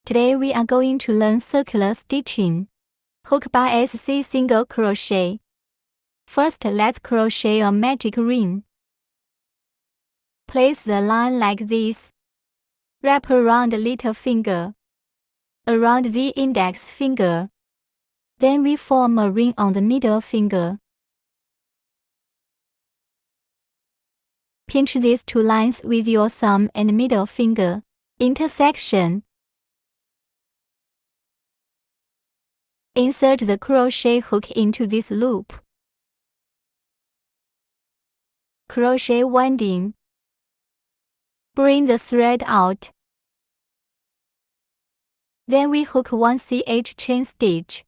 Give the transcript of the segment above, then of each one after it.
Today we are going to learn circular stitching. Hook by SC single crochet. First, let's crochet a magic ring. Place the line like this. Wrap around the little finger, around the index finger. Then we form a ring on the middle finger. Pinch these two lines with your thumb and middle finger intersection. Insert the crochet hook into this loop. Crochet winding. Bring the thread out. Then we hook 1 ch chain stitch.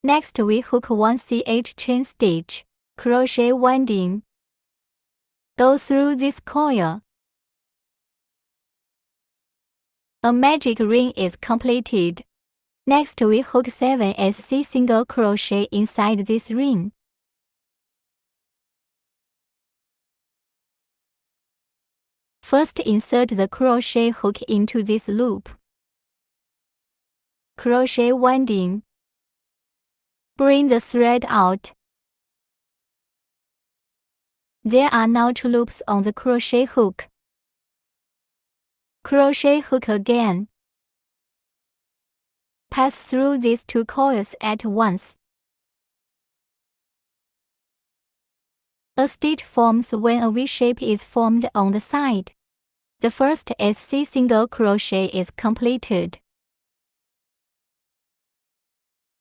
Next we hook 1 ch chain stitch. Crochet winding. Go through this coil. A magic ring is completed. Next we hook 7 SC single crochet inside this ring. First insert the crochet hook into this loop. Crochet winding. Bring the thread out. There are now 2 loops on the crochet hook. Crochet hook again. Pass through these 2 coils at once. A stitch forms when a V shape is formed on the side. The first SC single crochet is completed.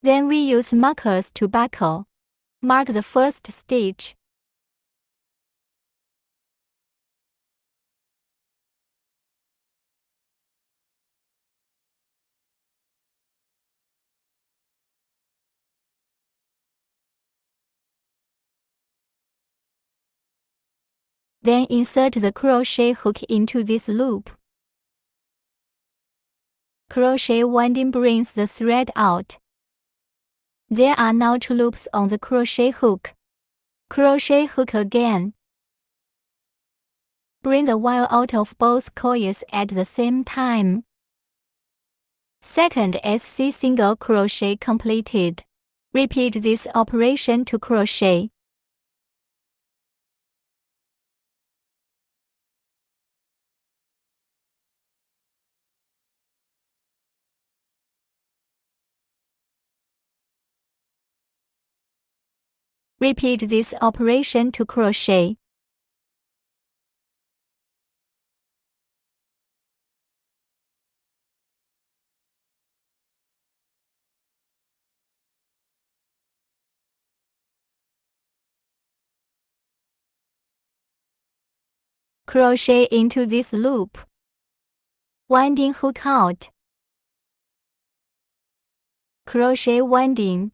Then we use markers to buckle. Mark the first stitch. Then insert the crochet hook into this loop. Crochet winding brings the thread out. There are now 2 loops on the crochet hook. Crochet hook again. Bring the wire out of both coils at the same time. Second SC single crochet completed. Repeat this operation to crochet. Repeat this operation to crochet. Crochet into this loop. Winding hook out. Crochet winding.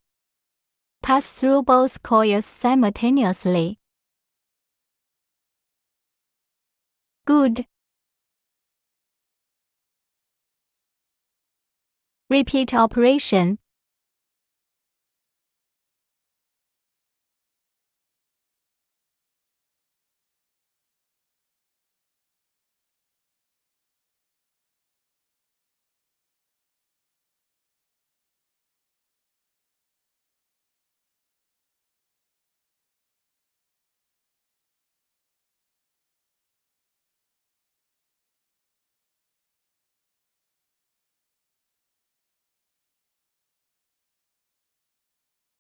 Pass through both coils simultaneously. Good. Repeat operation.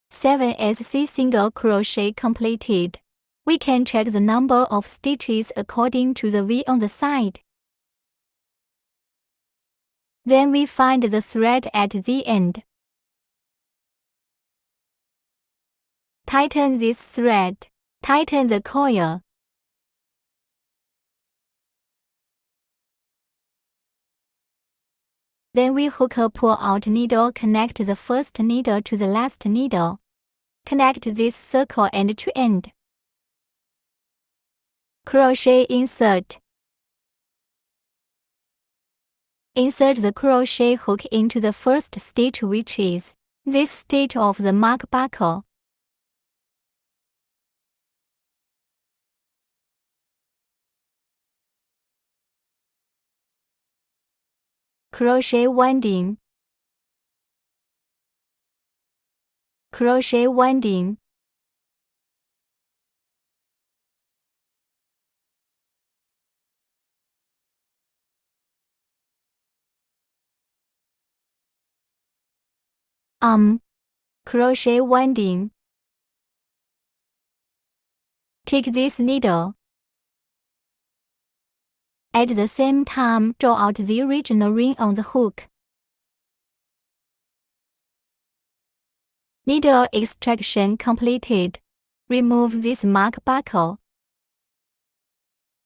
Seven SC single crochet completed. We can check the number of stitches according to the V on the side. Then we find the thread at the end. Tighten this thread. Tighten the coil. Then we hook a pull-out needle. Connect the first needle to the last needle. Connect this circle end to end. Crochet insert. Insert the crochet hook into the first stitch, which is this stitch of the mark buckle. crochet winding, crochet winding. Crochet winding. Take this needle. At the same time, draw out the original ring on the hook. Needle extraction completed. Remove this mark buckle.